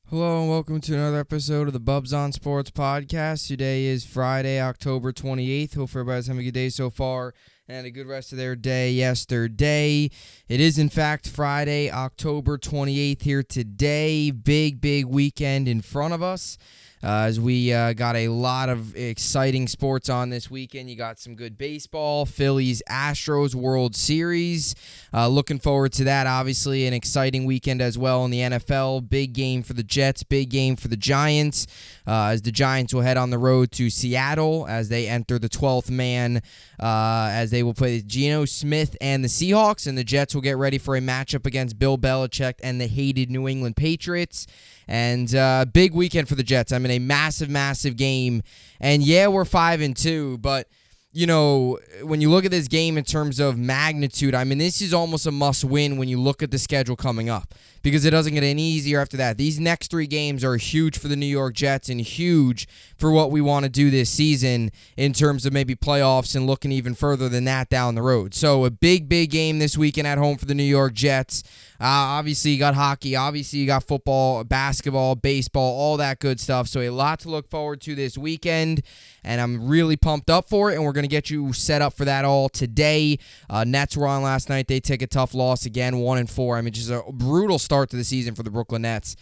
Hello and welcome to another episode of the Bubbs on Sports podcast. Today is Friday, October 28th. Hope everybody's having a good day so far and a good rest of their day yesterday. It is, in fact, Friday, October 28th here today. Big weekend in front of us. As we got a lot of exciting sports on this weekend. You got some good baseball, Phillies, Astros, World Series. Looking forward to that, obviously. An exciting weekend as well in the NFL. Big game for the Jets, big game for the Giants, as the Giants will head on the road to Seattle as they enter the 12th man, as they will play Geno Smith and the Seahawks, and the Jets will get ready for a matchup against Bill Belichick and the hated New England Patriots. And big weekend for the Jets. I mean, a massive game. And yeah, we're 5-2, but you know, when you look at this game in terms of magnitude, I mean, this is almost a must-win when you look at the schedule coming up because it doesn't get any easier after that. These next three games are huge for the New York Jets and huge for what we want to do this season in terms of maybe playoffs and looking even further than that down the road. So a big game this weekend at home for the New York Jets. Obviously, you got hockey. Obviously, you got football, basketball, baseball, all that good stuff. So a lot to look forward to this weekend, and I'm really pumped up for it, and we're going to get you set up for that all today. Nets were on last night. They take a tough loss again, 1-4. I mean, just a brutal start to the season for the Brooklyn Nets.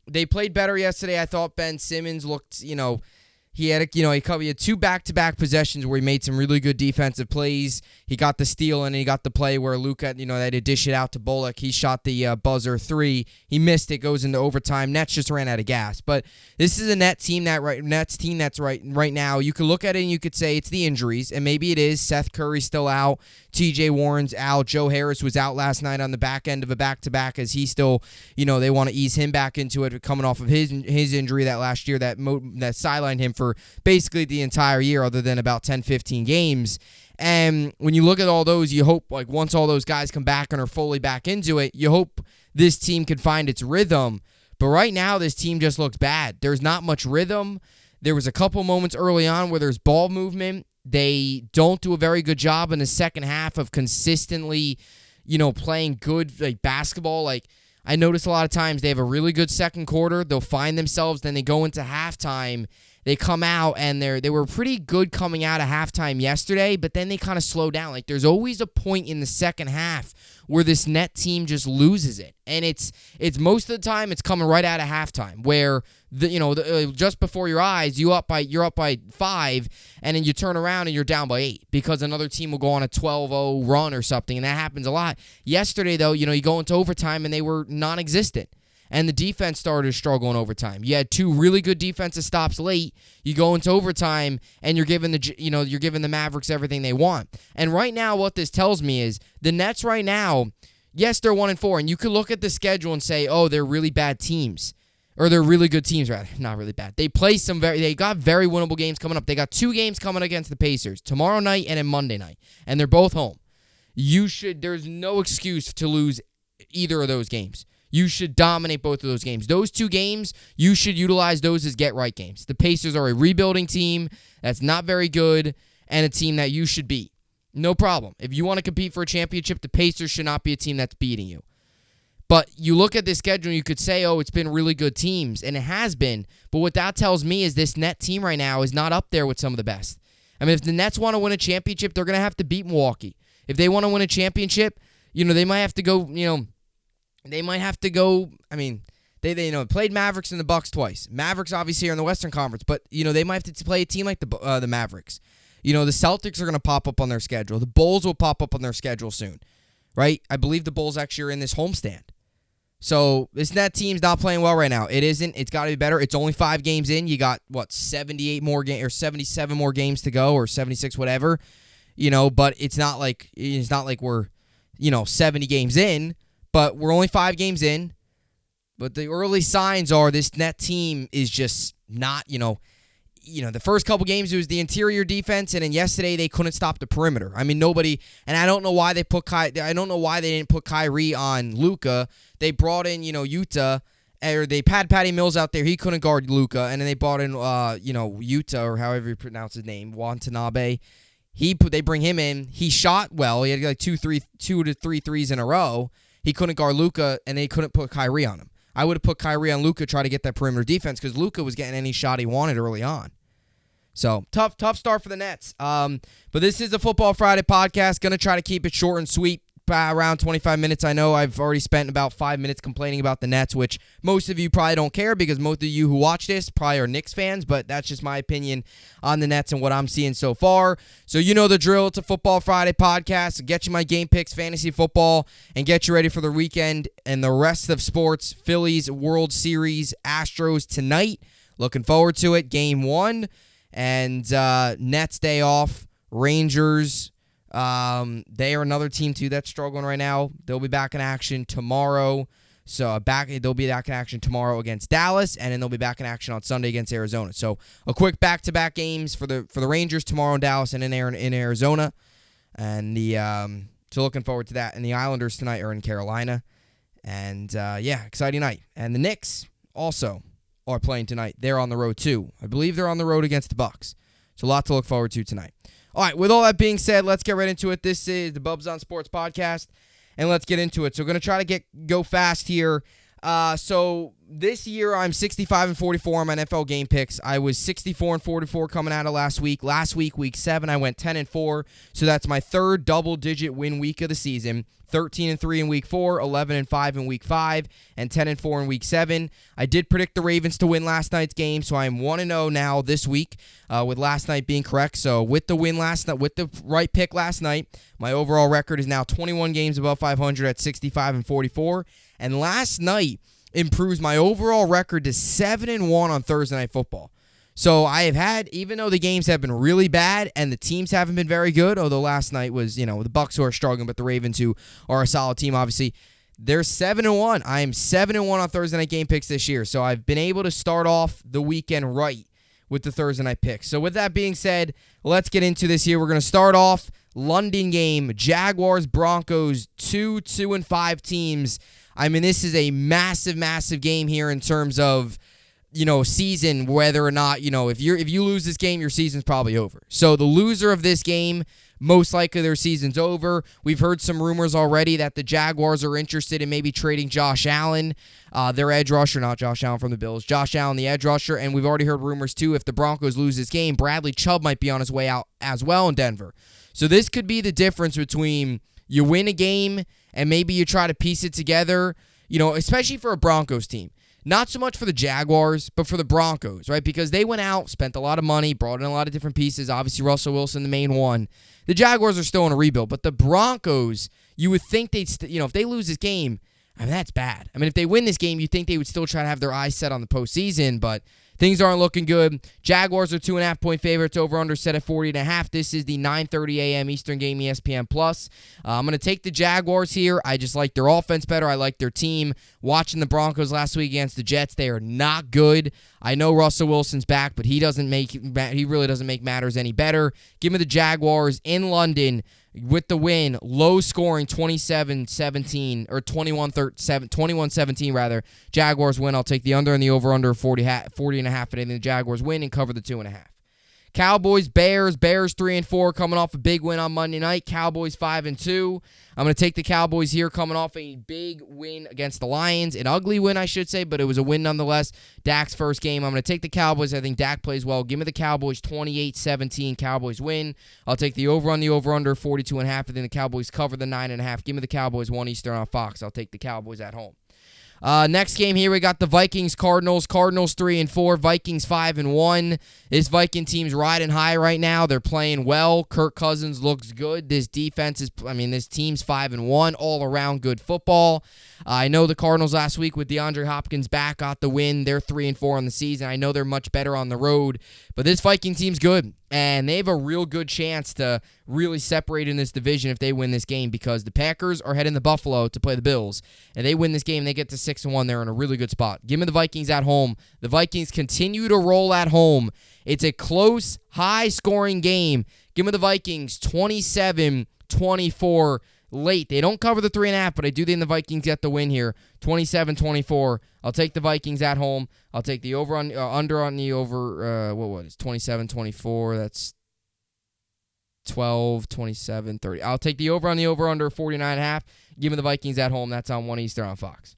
They played better yesterday. I thought Ben Simmons looked, he had two back-to-back possessions where he made some really good defensive plays. He got the steal and he got the play where Luka, they had to dish it out to Bullock. He shot the buzzer three. He missed it. Goes into overtime. Nets just ran out of gas. But this is a Nets team that's right now. You could look at it and you could say it's the injuries, and maybe it is. Seth Curry's still out. T.J. Warren's out. Joe Harris was out last night on the back end of a back-to-back as he still, they want to ease him back into it coming off of his injury that last year that sidelined him for basically the entire year other than about 10-15 games. And when you look at all those, you hope once all those guys come back and are fully back into it, you hope this team can find its rhythm. But right now, this team just looks bad. There's not much rhythm. There was a couple moments early on where there's ball movement. They don't do a very good job in the second half of consistently, playing good basketball. I notice a lot of times they have a really good second quarter. They'll find themselves, then they go into halftime. They come out, and they were pretty good coming out of halftime yesterday, but then they kind of slow down. There's always a point in the second half where this net team just loses it. And it's most of the time it's coming right out of halftime where just before your eyes you're up by 5, and then you turn around and you're down by 8 because another team will go on a 12-0 run or something, and that happens a lot. Yesterday though, you go into overtime and they were non-existent. And the defense started to struggle in overtime. You had two really good defensive stops late. You go into overtime, and you're giving the Mavericks everything they want. And right now, what this tells me is the Nets right now, yes, they're 1-4, and you could look at the schedule and say, oh, they're really bad teams, or they're really good teams, rather. Not really bad. They got very winnable games coming up. They got 2 games coming against the Pacers tomorrow night and then Monday night, and they're both home. There's no excuse to lose either of those games. You should dominate both of those games. Those 2 games, you should utilize those as get-right games. The Pacers are a rebuilding team that's not very good and a team that you should beat. No problem. If you want to compete for a championship, the Pacers should not be a team that's beating you. But you look at this schedule and you could say, oh, it's been really good teams, and it has been. But what that tells me is this net team right now is not up there with some of the best. I mean, if the Nets want to win a championship, they're going to have to beat Milwaukee. If they want to win a championship, they might have to go, They might have to go. I mean, they played Mavericks and the Bucks twice. Mavericks obviously are in the Western Conference, but they might have to play a team like the Mavericks. The Celtics are going to pop up on their schedule. The Bulls will pop up on their schedule soon, right? I believe the Bulls actually are in this homestand. So this net team's not playing well right now. It isn't. It's got to be better. It's only 5 games in. You got 78 more games or 77 more games to go, or 76, whatever. But it's not like we're 70 games in. But we're only 5 games in. But the early signs are this net team is just not, the first couple games it was the interior defense, and then yesterday they couldn't stop the perimeter. I mean, nobody, and I don't know why they didn't put Kyrie on Luka. They brought in, Utah, or they had Patty Mills out there. He couldn't guard Luka, and then they brought in, Utah, or however you pronounce his name, Watanabe. They bring him in. He shot well. He had 2 to 3 threes in a row. He couldn't guard Luka, and they couldn't put Kyrie on him. I would have put Kyrie on Luka, try to get that perimeter defense, because Luka was getting any shot he wanted early on. So, tough start for the Nets. But this is a Football Friday podcast. Going to try to keep it short and sweet, around 25 minutes. I know I've already spent about 5 minutes complaining about the Nets, which most of you probably don't care, because most of you who watch this probably are Knicks fans, but that's just my opinion on the Nets and what I'm seeing so far. So you know the drill. It's a Football Friday podcast. Get you my game picks, fantasy football, and get you ready for the weekend and the rest of sports. Phillies World Series, Astros tonight. Looking forward to it. Game 1. And Nets day off. Rangers, they are another team too that's struggling right now. They'll be back in action tomorrow. So they'll be back in action tomorrow against Dallas, and then they'll be back in action on Sunday against Arizona. So a quick back-to-back games for the Rangers tomorrow in Dallas and in Arizona, and so looking forward to that. And the Islanders tonight are in Carolina, and exciting night. And the Knicks also are playing tonight. They're on the road too. I believe they're on the road against the Bucks. So a lot to look forward to tonight. All right, with all that being said, let's get right into it. This is the Bubbs on Sports podcast, and let's get into it. So we're going to try to go fast here. So this year I'm 65-44 on my NFL game picks. I was 64-44 coming out of last week. Last week, week 7, I went 10-4. So that's my third double-digit win week of the season. 13-3 in week 4, 11-5 in week 5, and 10-4 in week 7. I did predict the Ravens to win last night's game, so I'm 1-0 now this week, with last night being correct. So with the win last night, with the right pick last night, my overall record is now 21 games above 500 at 65-44. And last night improves my overall record to 7-1 on Thursday Night Football. So I have had, even though the games have been really bad and the teams haven't been very good, although last night was, the Bucs who are struggling, but the Ravens who are a solid team, obviously, they're 7-1. I am 7-1 on Thursday night game picks this year. So I've been able to start off the weekend right with the Thursday night picks. So with that being said, let's get into this here. We're going to start off London game, Jaguars, Broncos, 2-5 teams. I mean, this is a massive, massive game here in terms of, season, whether or not, if you lose this game, your season's probably over. So the loser of this game, most likely their season's over. We've heard some rumors already that the Jaguars are interested in maybe trading Josh Allen, their edge rusher, not Josh Allen from the Bills, Josh Allen, the edge rusher, and we've already heard rumors too, if the Broncos lose this game, Bradley Chubb might be on his way out as well in Denver. So this could be the difference between you win a game and maybe you try to piece it together, especially for a Broncos team. Not so much for the Jaguars, but for the Broncos, right? Because they went out, spent a lot of money, brought in a lot of different pieces. Obviously, Russell Wilson, the main one. The Jaguars are still in a rebuild, but the Broncos, you would think they'd, if they lose this game, I mean, that's bad. I mean, if they win this game, you'd think they would still try to have their eyes set on the postseason, but things aren't looking good. Jaguars are 2.5-point favorites, over under set at 40.5. This is the 9:30 a.m. Eastern game, ESPN Plus. I'm going to take the Jaguars here. I just like their offense better. I like their team. Watching the Broncos last week against the Jets, they are not good. I know Russell Wilson's back, but he really doesn't make matters any better. Give me the Jaguars in London with the win, low scoring 27-17 or 21-17 rather. Jaguars win. I'll take the under and the over 40.5, and then the Jaguars win and cover the 2.5. Cowboys, Bears 3-4 coming off a big win on Monday night. Cowboys 5-2. I'm going to take the Cowboys here coming off a big win against the Lions. An ugly win, I should say, but it was a win nonetheless. Dak's first game. I'm going to take the Cowboys. I think Dak plays well. Give me the Cowboys 28-17. Cowboys win. I'll take the over on the over-under 42.5, and then the Cowboys cover the 9.5. Give me the Cowboys 1 Eastern on Fox. I'll take the Cowboys at home. Next game here, we got the Vikings, Cardinals. Cardinals 3-4, Vikings 5-1. This Viking team's riding high right now. They're playing well. Kirk Cousins looks good. This team's 5-1, all around good football. I know the Cardinals last week with DeAndre Hopkins back got the win. They're 3-4 on the season. I know they're much better on the road, but this Viking team's good, and they have a real good chance to really separate in this division if they win this game, because the Packers are heading to Buffalo to play the Bills, and they win this game, they get to 6-1. They're in a really good spot. Give me the Vikings at home. The Vikings continue to roll at home. It's a close, high-scoring game. Give me the Vikings 27-24 late. They don't cover the 3.5, but I do think the Vikings get the win here. 27-24. I'll take the Vikings at home. I'll take the over on under on the over. What was it? 27-24. That's 12, 27, 30. I'll take the over on the over under 49.5. Give me the Vikings at home. That's on 1 Eastern on Fox.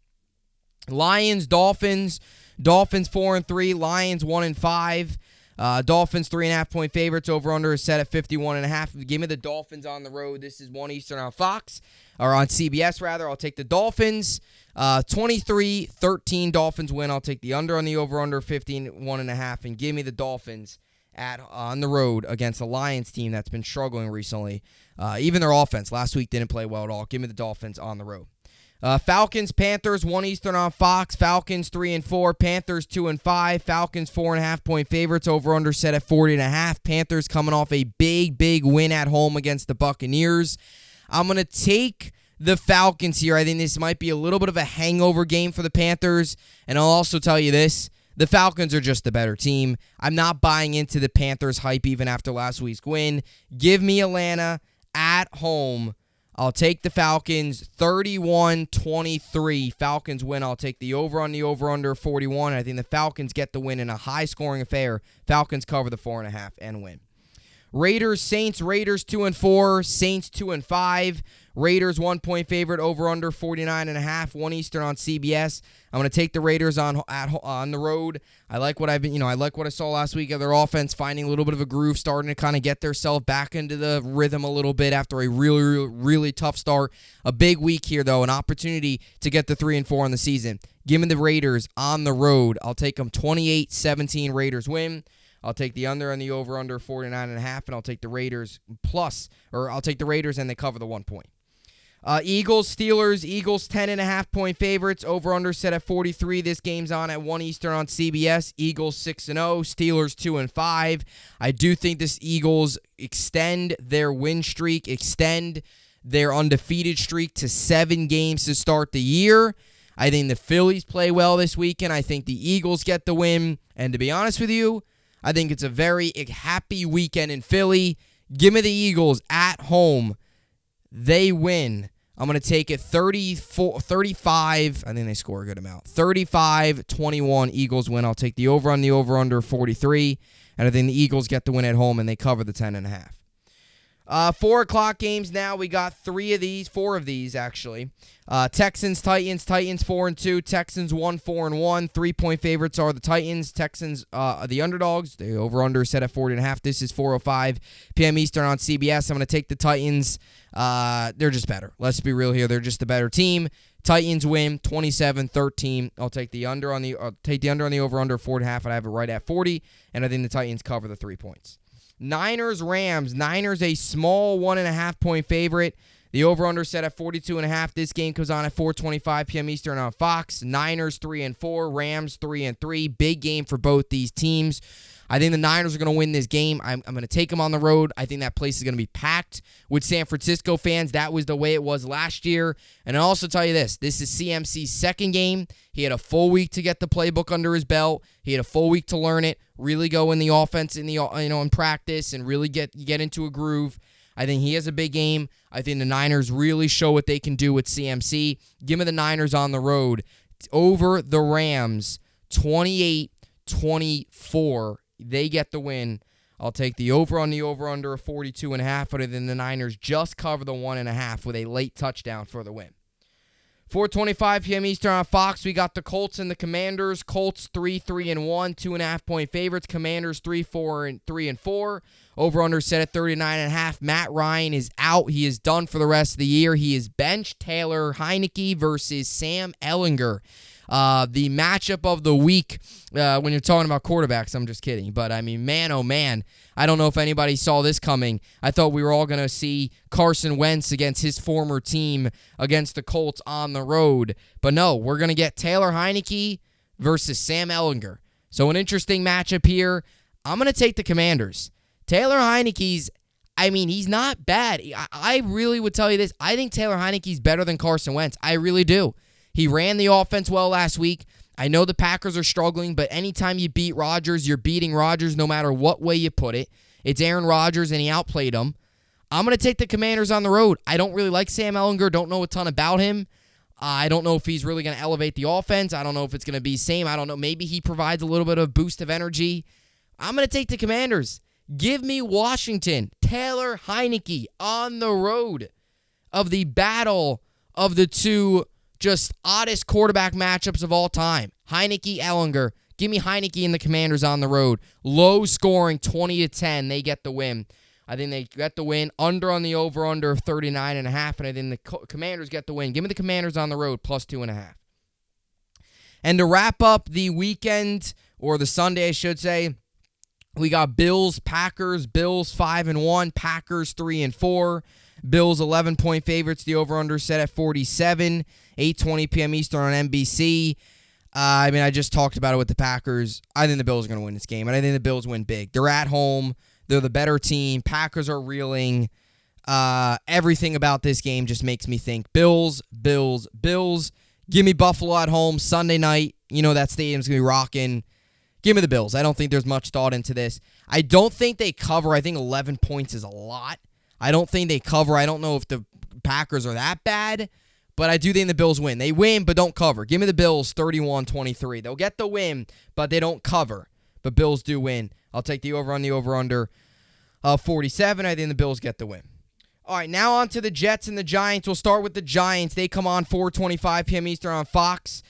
Lions, Dolphins. Dolphins 4-3. Lions 1-5. Dolphins 3.5-point favorites. Over under is set at 51.5. Give me the Dolphins on the road. This is 1 Eastern on Fox, or on CBS rather. I'll take the Dolphins. 23-13 Dolphins win. I'll take the under on the over under 51.5, and give me the Dolphins on the road against a Lions team that's been struggling recently. Even their offense last week didn't play well at all. Give me the Dolphins on the road. Falcons, Panthers, 1 Eastern on Fox. Falcons 3-4, Panthers 2-5. Falcons 4.5-point favorites. Over under set at 40.5. Panthers coming off a big win at home against the Buccaneers. I'm gonna take the Falcons here. I think this might be a little bit of a hangover game for the Panthers, and I'll also tell you this: the Falcons are just the better team. I'm not buying into the Panthers hype even after last week's win. Give me Atlanta at home. I'll take the Falcons 31-23. Falcons win. I'll take the over on the over-under 41. I think the Falcons get the win in a high-scoring affair. Falcons cover the 4.5 and win. Raiders, Saints. Raiders 2-4. Saints 2-5. Raiders 1-point favorite. Over-under 49.5. 1 Eastern on CBS. I'm going to take the Raiders on the road. I like what I saw last week of their offense, finding a little bit of a groove, starting to kind of get themselves back into the rhythm a little bit after a really tough start. A big week here, though, an opportunity to get the 3-4 on the season. Give me the Raiders on the road. I'll take them 28-17. Raiders win. I'll take the under and the over-under 49.5, and I'll take the Raiders I'll take the Raiders and they cover the 1 point. Eagles, Steelers. Eagles 10.5-point favorites. Over-under set at 43. This game's on at 1 Eastern on CBS. Eagles 6-0. Steelers 2-5. I do think this Eagles extend their win streak, extend their undefeated streak to 7 games to start the year. I think the Phillies play well this weekend. I think the Eagles get the win. And to be honest with you, I think it's a very happy weekend in Philly. Give me the Eagles at home. They win. I'm going to take it 35. I think they score a good amount. 35-21 Eagles win. I'll take the over on the over-under 43. And I think the Eagles get the win at home, and they cover the 10.5. 4 o'clock games now. We got 4 of these, actually. Texans, Titans. Titans 4-2. Texans 1-4-1. 3-point favorites are the Titans. Texans are the underdogs. The over-under set at 40.5. This is 4:05 p.m. Eastern on CBS. I'm going to take the Titans. They're just better. Let's be real here. They're just the better team. Titans win 27-13. I'll take the under on the over-under 4.5, and I have it right at 40. And I think the Titans cover the 3 points. Niners, Rams. Niners a small 1.5-point favorite. The over-under set at 42.5. This game comes on at 4:25 p.m. Eastern on Fox. Niners 3-4. Rams 3-3. Big game for both these teams. I think the Niners are going to win this game. I'm going to take them on the road. I think that place is going to be packed with San Francisco fans. That was the way it was last year. And I'll also tell you this is CMC's second game. He had a full week to get the playbook under his belt. He had a full week to learn it, really go in the offense in practice and really get into a groove. I think he has a big game. I think the Niners really show what they can do with CMC. Give me the Niners on the road over the Rams 28-24. They get the win. I'll take the over on the over-under of 42.5, but then the Niners just cover the 1.5 with a late touchdown for the win. 4:25 p.m. Eastern on Fox, we got the Colts and the Commanders. Colts 3-1, 2.5-point favorites. Commanders 3-4. Over-under set at 39.5. Matt Ryan is out. He is done for the rest of the year. He is benched. Taylor Heineke versus Sam Ehlinger. The matchup of the week when you're talking about quarterbacks. I'm just kidding. But, I mean, man, oh, man. I don't know if anybody saw this coming. I thought we were all going to see Carson Wentz against his former team against the Colts on the road. But, no, we're going to get Taylor Heineke versus Sam Ehlinger. So, an interesting matchup here. I'm going to take the Commanders. Taylor Heineke's, I mean, he's not bad. I really would tell you this. I think Taylor Heineke's better than Carson Wentz. I really do. He ran the offense well last week. I know the Packers are struggling, but anytime you beat Rodgers, you're beating Rodgers no matter what way you put it. It's Aaron Rodgers, and he outplayed him. I'm going to take the Commanders on the road. I don't really like Sam Ehlinger. Don't know a ton about him. I don't know if he's really going to elevate the offense. I don't know if it's going to be the same. I don't know. Maybe he provides a little bit of boost of energy. I'm going to take the Commanders. Give me Washington. Taylor Heineke on the road of the battle of the two just oddest quarterback matchups of all time. Heineke, Ellinger. Give me Heineke and the Commanders on the road. Low scoring, 20-10. They get the win. I think they get the win. Under on the over-under of 39.5, and I think the Commanders get the win. Give me the Commanders on the road, plus 2.5. And to wrap up the weekend, or the Sunday, I should say, we got Bills, Packers. Bills 5-1, Packers 3-4. Bills 11-point favorites. The over-under set at 47. 8:20 p.m. Eastern on NBC. I just talked about it with the Packers. I think the Bills are going to win this game, and I think the Bills win big. They're at home. They're the better team. Packers are reeling. Everything about this game just makes me think Bills, Bills, Bills. Give me Buffalo at home Sunday night. You know that stadium's going to be rocking. Give me the Bills. I don't think there's much thought into this. I don't think they cover. I think 11 points is a lot. I don't think they cover. I don't know if the Packers are that bad, but I do think the Bills win. They win, but don't cover. Give me the Bills 31-23. They'll get the win, but they don't cover. But Bills do win. I'll take the over on the over-under 47. I think the Bills get the win. All right, now on to the Jets and the Giants. We'll start with the Giants. They come on 4:25 p.m. Eastern on Fox.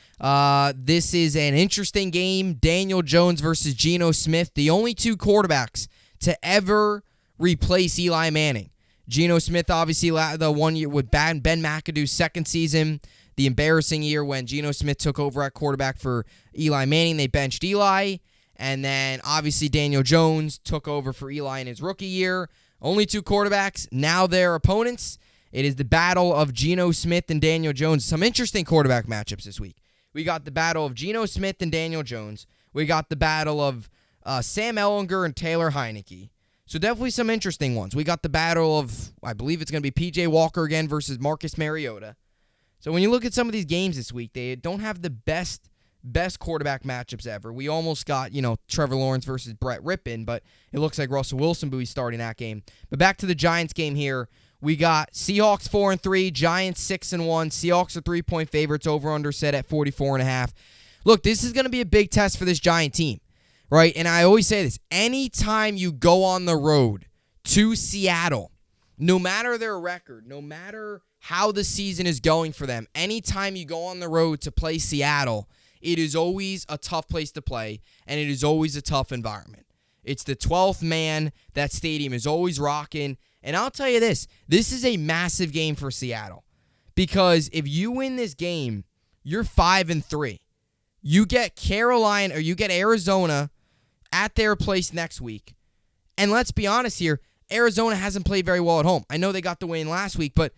This is an interesting game. Daniel Jones versus Geno Smith, the only two quarterbacks to ever replace Eli Manning. Geno Smith, obviously, the 1 year with Ben McAdoo's second season, the embarrassing year when Geno Smith took over at quarterback for Eli Manning. They benched Eli. And then, obviously, Daniel Jones took over for Eli in his rookie year. Only two quarterbacks, now their opponents. It is the battle of Geno Smith and Daniel Jones. Some interesting quarterback matchups this week. We got the battle of Geno Smith and Daniel Jones. We got the battle of Sam Ellinger and Taylor Heineke. So definitely some interesting ones. We got the battle of, I believe it's going to be P.J. Walker again versus Marcus Mariota. So when you look at some of these games this week, they don't have the best quarterback matchups ever. We almost got, Trevor Lawrence versus Brett Rippon, but it looks like Russell Wilson will be starting that game. But back to the Giants game here. We got Seahawks 4-3, Giants 6-1. Seahawks are 3-point favorites, over under set at 44.5. Look, this is going to be a big test for this Giant team, right? And I always say this, anytime you go on the road to Seattle, no matter their record, no matter how the season is going for them, anytime you go on the road to play Seattle, it is always a tough place to play, and it is always a tough environment. It's the 12th man. That stadium is always rocking. And I'll tell you this is a massive game for Seattle. Because if you win this game, you're 5-3. You get Carolina or you get Arizona at their place next week. And let's be honest here, Arizona hasn't played very well at home. I know they got the win last week, but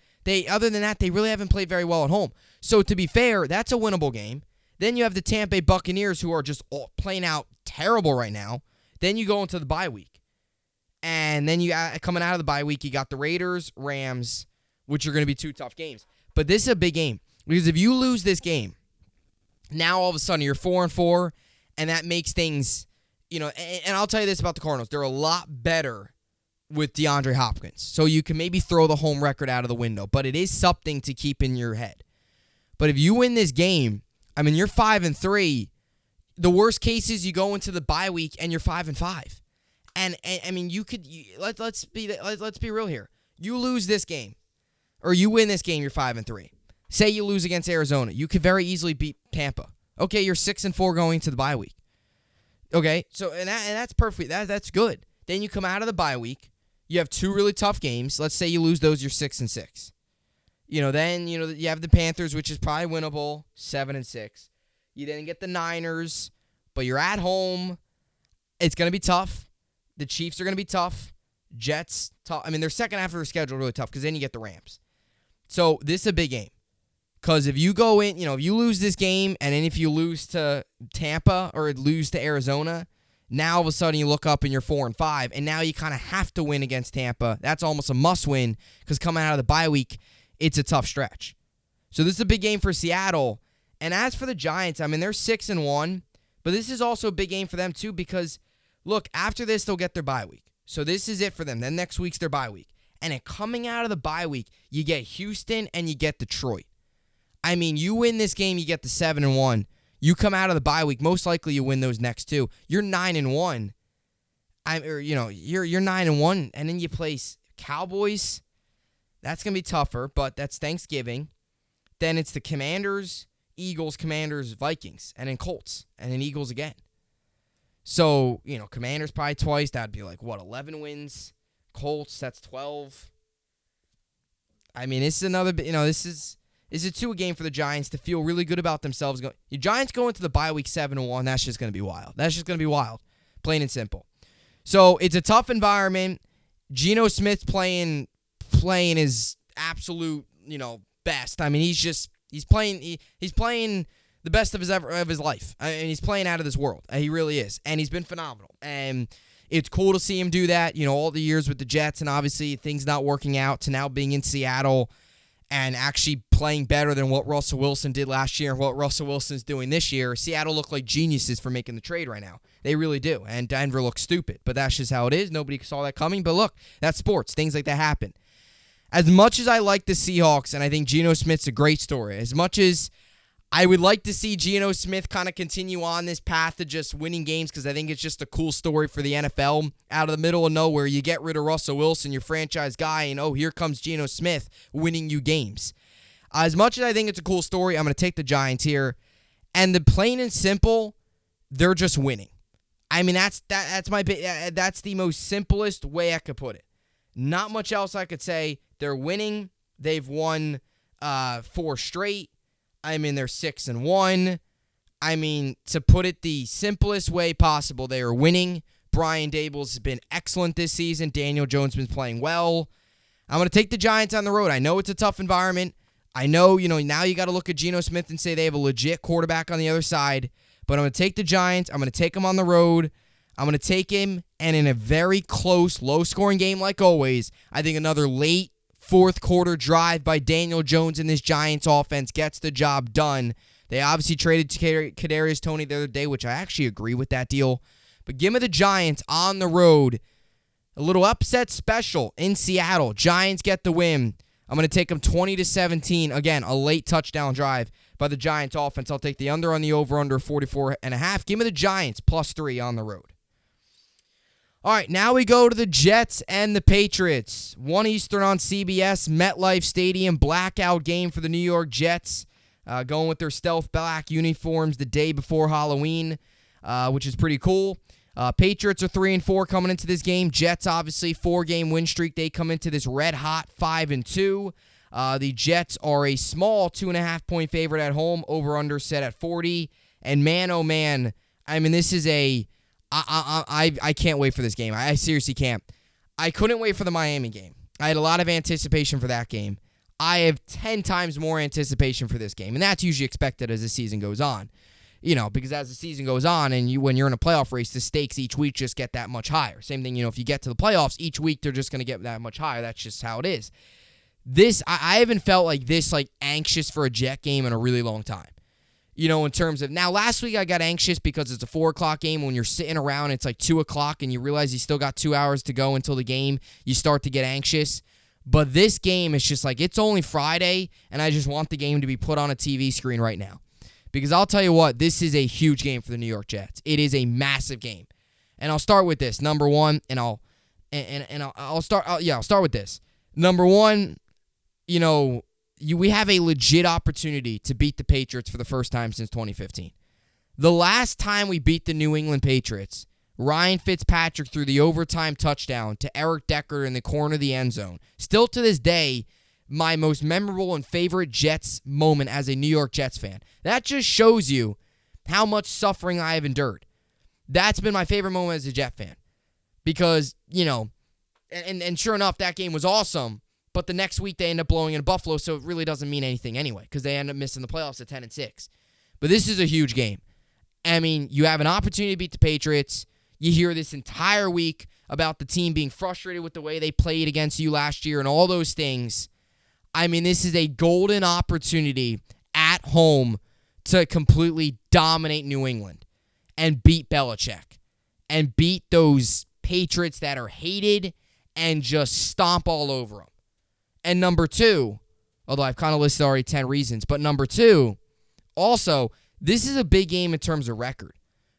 other than that, they really haven't played very well at home. So to be fair, that's a winnable game. Then you have the Tampa Bay Buccaneers, who are just playing out terrible right now. Then you go into the bye week. And then coming out of the bye week, you got the Raiders, Rams, which are going to be two tough games. But this is a big game. Because if you lose this game, now all of a sudden you're 4-4, and that makes things, and I'll tell you this about the Cardinals. They're a lot better with DeAndre Hopkins. So you can maybe throw the home record out of the window. But it is something to keep in your head. But if you win this game, you're 5-3. The worst case is you go into the bye week and you're 5-5. And let's be real here. You lose this game, or you win this game, you're 5-3. Say you lose against Arizona, you could very easily beat Tampa. Okay, you're 6-4 going to the bye week. Okay, so and that's perfect. That's good. Then you come out of the bye week. You have two really tough games. Let's say you lose those, you're 6-6. Then you have the Panthers, which is probably winnable, 7-6. You then get the Niners, but you're at home. It's going to be tough. The Chiefs are going to be tough. Jets, tough. Their second half of their schedule really tough because then you get the Rams. So this is a big game. Because if you go in, if you lose this game, and then if you lose to Tampa or lose to Arizona, now all of a sudden you look up and you're 4-5, and now you kind of have to win against Tampa. That's almost a must-win because coming out of the bye week, it's a tough stretch. So this is a big game for Seattle. And as for the Giants, they're 6-1, but this is also a big game for them too because, look, after this, they'll get their bye week. So this is it for them. Then next week's their bye week. And then coming out of the bye week, you get Houston and you get Detroit. You win this game, you get the 7-1. You come out of the bye week, most likely you win those next two. You're 9-1. You're 9-1, and then you play Cowboys. That's going to be tougher, but that's Thanksgiving. then it's the Commanders, Eagles, Commanders, Vikings, and then Colts, and then Eagles again. So, Commanders probably twice. That'd be 11 wins. Colts, that's 12. I mean, this is another, this is a 2 game for the Giants to feel really good about themselves. Your Giants go into the bye week 7-1. That's just going to be wild. That's just going to be wild. Plain and simple. So, it's a tough environment. Geno Smith's playing his absolute, best. I mean, he's playing the best of his life. I mean, he's playing out of this world. He really is. And he's been phenomenal. And it's cool to see him do that, all the years with the Jets and obviously things not working out to now being in Seattle and actually playing better than what Russell Wilson did last year and what Russell Wilson's doing this year. Seattle look like geniuses for making the trade right now. They really do. And Denver looks stupid. But that's just how it is. Nobody saw that coming. But look, that's sports. Things like that happen. As much as I like the Seahawks, and I think Geno Smith's a great story, as much as I would like to see Geno Smith kind of continue on this path to just winning games because I think it's just a cool story for the NFL. Out of the middle of nowhere, you get rid of Russell Wilson, your franchise guy, and here comes Geno Smith winning you games. As much as I think it's a cool story, I'm going to take the Giants here. And the plain and simple, they're just winning. I mean, that's the most simplest way I could put it. Not much else I could say. They're winning. They've won 4 straight. I mean, they're 6-1. I mean, to put it the simplest way possible, they are winning. Brian Daboll's been excellent this season. Daniel Jones has been playing well. I'm going to take the Giants on the road. I know it's a tough environment. I know, now you got to look at Geno Smith and say they have a legit quarterback on the other side. But I'm going to take the Giants. I'm going to take them on the road. I'm going to take him, and in a very close, low-scoring game like always, I think another late fourth quarter drive by Daniel Jones and this Giants offense gets the job done. They obviously traded Kadarius Toney the other day, which I actually agree with that deal. But give me the Giants on the road. A little upset special in Seattle. Giants get the win. I'm going to take them 20-17. Again, a late touchdown drive by the Giants offense. I'll take the under on the over-under 44.5. Give me the Giants +3 on the road. All right, now we go to the Jets and the Patriots. 1 Eastern on CBS, MetLife Stadium, blackout game for the New York Jets, going with their stealth black uniforms the day before Halloween, which is pretty cool. Patriots are 3-4 coming into this game. Jets, obviously, 4-game win streak. They come into this red-hot 5-2. The Jets are a small 2.5-point favorite at home, over-under set at 40. And man, oh man, I mean, this is I can't wait for this game. I seriously can't. I couldn't wait for the Miami game. I had a lot of anticipation for that game. I have 10 times more anticipation for this game, and that's usually expected as the season goes on. Because as the season goes on and when you're in a playoff race, the stakes each week just get that much higher. Same thing, if you get to the playoffs, each week they're just going to get that much higher. That's just how it is. I haven't felt like this, anxious for a Jet game in a really long time. In terms of, now last week I got anxious because it's a 4 o'clock game. When you're sitting around, it's 2 o'clock and you realize you still got 2 hours to go until the game, you start to get anxious. But this game is just it's only Friday, and I just want the game to be put on a TV screen right now. Because I'll tell you what, this is a huge game for the New York Jets. It is a massive game. And I'll start with this. Number one, I'll start with this. Number one, we have a legit opportunity to beat the Patriots for the first time since 2015. The last time we beat the New England Patriots, Ryan Fitzpatrick threw the overtime touchdown to Eric Decker in the corner of the end zone. Still to this day, my most memorable and favorite Jets moment as a New York Jets fan. That just shows you how much suffering I have endured. That's been my favorite moment as a Jet fan. Because, and sure enough, that game was awesome. But the next week they end up blowing in Buffalo, so it really doesn't mean anything anyway, because they end up missing the playoffs at 10-6. But this is a huge game. I mean, you have an opportunity to beat the Patriots. You hear this entire week about the team being frustrated with the way they played against you last year and all those things. I mean, this is a golden opportunity at home to completely dominate New England and beat Belichick and beat those Patriots that are hated and just stomp all over them. And number two, although I've kind of listed already 10 reasons, but number two, also, this is a big game in terms of record,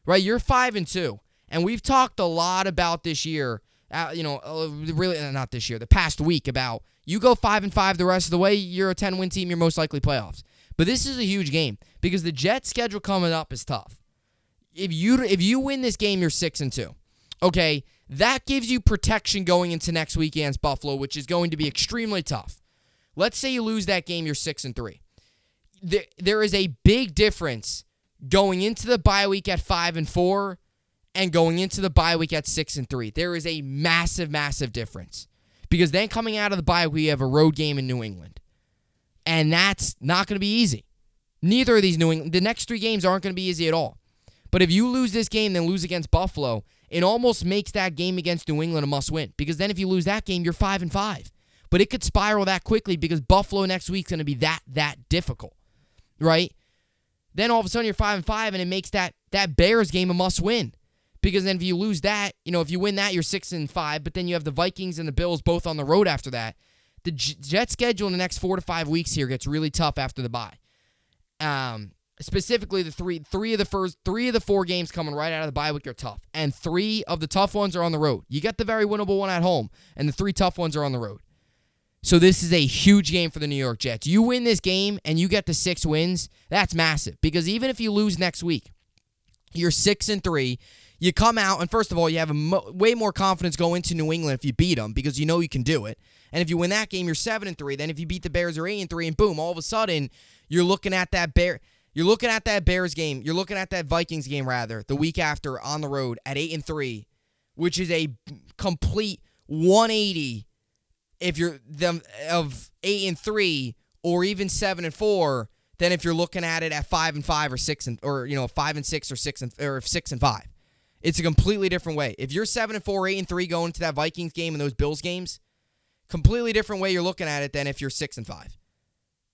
right? You're 5-2, and we've talked a lot about this year, really not this year, the past week about, You go 5-5 the rest of the way, you're a 10-win team, you're most likely playoffs. But this is a huge game because the Jets' schedule coming up is tough. If you win this game, you're 6-2. Okay, that gives you protection going into next week against Buffalo, which is going to be extremely tough. Let's say you lose that game, you're 6-3. There is a big difference going into the bye week at 5-4 and going into the bye week at 6-3. There is a massive, massive difference. Because then coming out of the bye, we have a road game in New England. And that's not going to be easy. Neither of these the next 3 games aren't going to be easy at all. But if you lose this game, then lose against Buffalo, it almost makes that game against New England a must-win. Because then if you lose that game, you're 5-5. But it could spiral that quickly because Buffalo next week's going to be that difficult. Right? Then all of a sudden you're 5-5, and it makes that Bears game a must-win. Because then if you lose that, if you win that, you're 6-5, but then you have the Vikings and the Bills both on the road after that. The Jets schedule in the next 4 to 5 weeks here gets really tough after the bye. Specifically, the three of the 4 games coming right out of the bye week are tough, and 3 of the tough ones are on the road. You got the very winnable one at home, and the 3 tough ones are on the road. So this is a huge game for the New York Jets. You win this game and you get the 6 wins, that's massive. Because even if you lose next week, you're 6-3. You come out, and first of all, you have way more confidence going into New England if you beat them because you know you can do it. And if you win that game, you're 7-3. Then if you beat the Bears, you're 8-3, and boom, all of a sudden, you're looking at that Bears game. You're looking at that Vikings game, rather, the week after on the road at 8-3, which is a complete 180 if you're them of 8-3 or even 7-4 than if you're looking at it at 5-5 or 5-6 or 6-5. It's a completely different way. If you're 7-4, 8-3 going into that Vikings game and those Bills games, completely different way you're looking at it than if you're 6-5.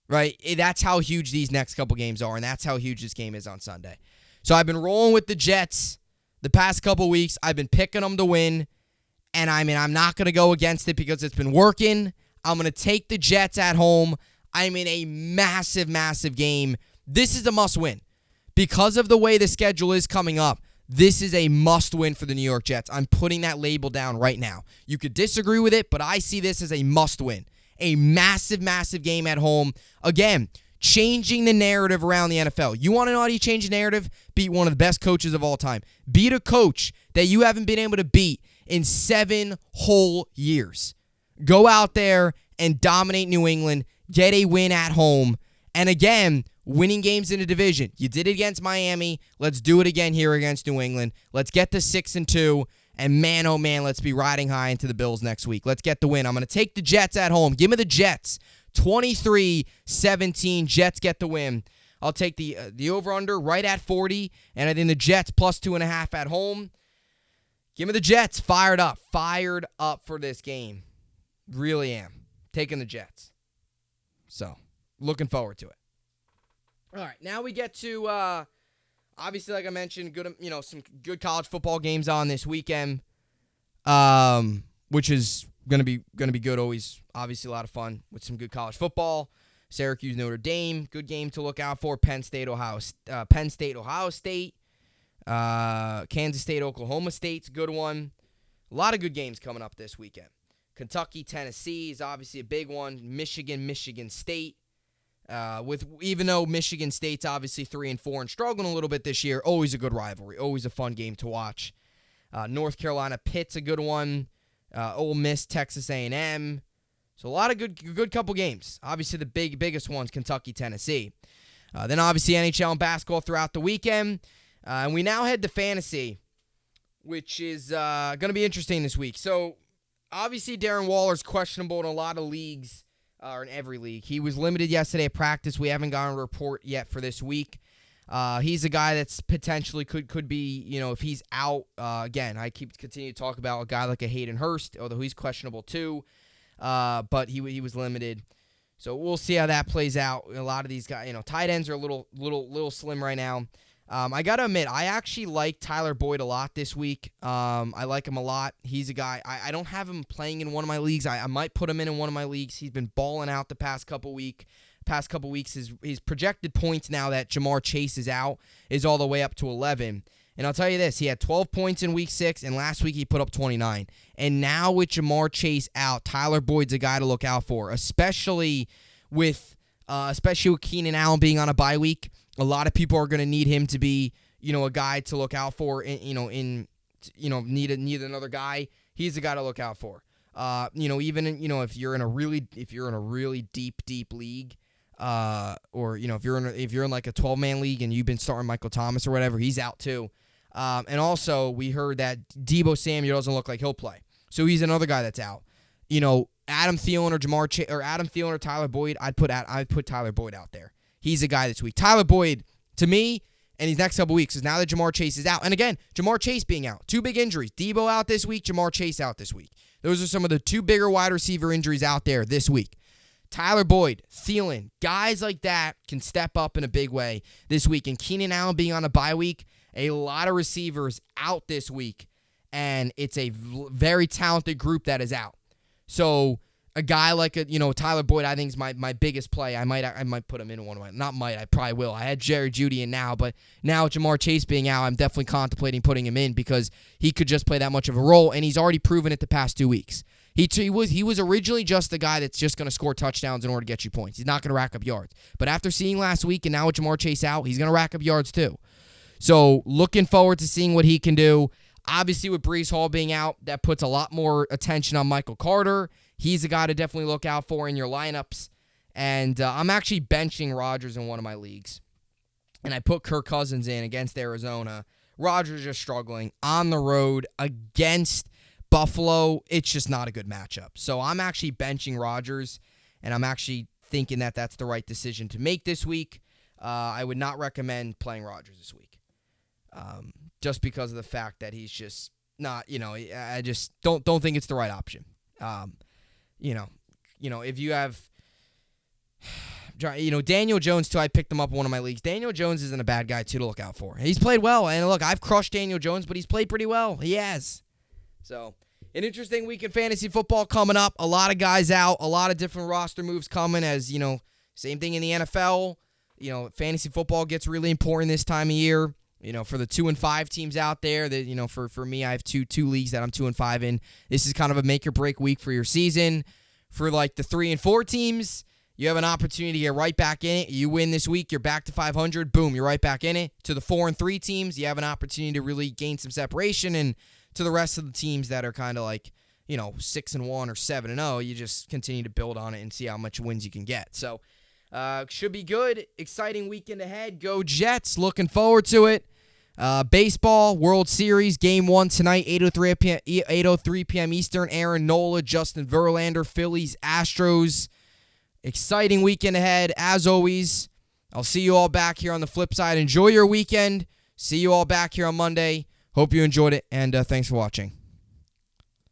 Right? That's how huge these next couple games are, and that's how huge this game is on Sunday. So I've been rolling with the Jets the past couple weeks. I've been picking them to win, and I'm not going to go against it because it's been working. I'm going to take the Jets at home. I'm in a massive, massive game. This is a must-win. Because of the way the schedule is coming up, this is a must-win for the New York Jets. I'm putting that label down right now. You could disagree with it, but I see this as a must-win. A massive, massive game at home. Again, changing the narrative around the NFL. You want to know how you change the narrative? Beat one of the best coaches of all time. Beat a coach that you haven't been able to beat in 7 whole years. Go out there and dominate New England. Get a win at home. And again, winning games in a division. You did it against Miami. Let's do it again here against New England. Let's get to 6-2. And man, oh man, let's be riding high into the Bills next week. Let's get the win. I'm going to take the Jets at home. Give me the Jets. 23-17. Jets get the win. I'll take the over-under right at 40. And I think the Jets plus 2.5 at home. Give me the Jets. Fired up. Fired up for this game. Really am. Taking the Jets. So, looking forward to it. All right, now we get to, obviously, like I mentioned, good, some good college football games on this weekend, which is gonna be good. Always, obviously, a lot of fun with some good college football. Syracuse, Notre Dame, good game to look out for. Penn State, Ohio State, Kansas State, Oklahoma State's a good one. A lot of good games coming up this weekend. Kentucky, Tennessee is obviously a big one. Michigan State. Even though Michigan State's obviously 3-4 and struggling a little bit this year, always a good rivalry, always a fun game to watch. North Carolina, Pitt's a good one. Ole Miss, Texas A&M. So a lot of good couple games. Obviously the biggest ones, Kentucky, Tennessee. Then obviously NHL and basketball throughout the weekend. And we now head to fantasy, which is going to be interesting this week. So obviously Darren Waller's questionable in a lot of leagues. Or in every league. He was limited yesterday at practice. We haven't gotten a report yet for this week. He's a guy that's potentially could be, if he's out, again, I continue to talk about a guy like a Hayden Hurst, although he's questionable too. But he was limited. So we'll see how that plays out. A lot of these guys, tight ends are a little slim right now. I got to admit, I actually like Tyler Boyd a lot this week. I like him a lot. He's a guy, I don't have him playing in one of my leagues. I might put him in one of my leagues. He's been balling out the past couple weeks. His projected points now that Jamar Chase is out is all the way up to 11. And I'll tell you this, he had 12 points in week 6, and last week he put up 29. And now with Jamar Chase out, Tyler Boyd's a guy to look out for, especially with Keenan Allen being on a bye week. A lot of people are going to need him to be, a guy to look out for. Need another guy. He's the guy to look out for. If you're in a really deep league, or if you're in like a 12-man league and you've been starting Michael Thomas or whatever, he's out too. And also we heard that Deebo Samuel doesn't look like he'll play, so he's another guy that's out. Adam Thielen or Tyler Boyd, I'd put Tyler Boyd out there. He's a guy this week. Tyler Boyd, to me, and these next couple weeks, is now that Jamar Chase is out. And again, Jamar Chase being out. 2 big injuries. Deebo out this week, Jamar Chase out this week. Those are some of the 2 bigger wide receiver injuries out there this week. Tyler Boyd, Thielen, guys like that can step up in a big way this week. And Keenan Allen being on a bye week, a lot of receivers out this week. And it's a very talented group that is out. So a guy like Tyler Boyd, I think is my biggest play. I might put him in one of my, not might, I probably will. I had Jerry Jeudy in now, but now with Jamar Chase being out, I'm definitely contemplating putting him in because he could just play that much of a role, and he's already proven it the past 2 weeks. He was originally just the guy that's just going to score touchdowns in order to get you points. He's not going to rack up yards. But after seeing last week and now with Jamar Chase out, he's going to rack up yards too. So looking forward to seeing what he can do. Obviously, with Breece Hall being out, that puts a lot more attention on Michael Carter. He's a guy to definitely look out for in your lineups. And I'm actually benching Rodgers in one of my leagues. And I put Kirk Cousins in against Arizona. Rodgers just struggling on the road against Buffalo. It's just not a good matchup. So I'm actually benching Rodgers, and I'm actually thinking that that's the right decision to make this week. I would not recommend playing Rodgers this week. Just because of the fact that he's just not, I just don't think it's the right option. If you have, Daniel Jones too, I picked him up in one of my leagues. Daniel Jones isn't a bad guy too to look out for. He's played well, and look, I've crushed Daniel Jones, but he's played pretty well. He has. So, an interesting week in fantasy football coming up. A lot of guys out, a lot of different roster moves coming as, same thing in the NFL. Fantasy football gets really important this time of year. For the 2-5 teams out there, that for me, I have two leagues that I'm 2-5 in. This is kind of a make or break week for your season. For like the 3-4 teams, you have an opportunity to get right back in it. You win this week, you're back to 500. Boom, you're right back in it. To the 4-3 teams, you have an opportunity to really gain some separation. And to the rest of the teams that are kind of like 6-1 or 7-0, you just continue to build on it and see how much wins you can get. So. Should be good. Exciting weekend ahead. Go Jets. Looking forward to it. Baseball, World Series, Game 1 tonight, 8:03 p.m. Eastern. Aaron Nola, Justin Verlander, Phillies, Astros. Exciting weekend ahead. As always, I'll see you all back here on the flip side. Enjoy your weekend. See you all back here on Monday. Hope you enjoyed it, and thanks for watching.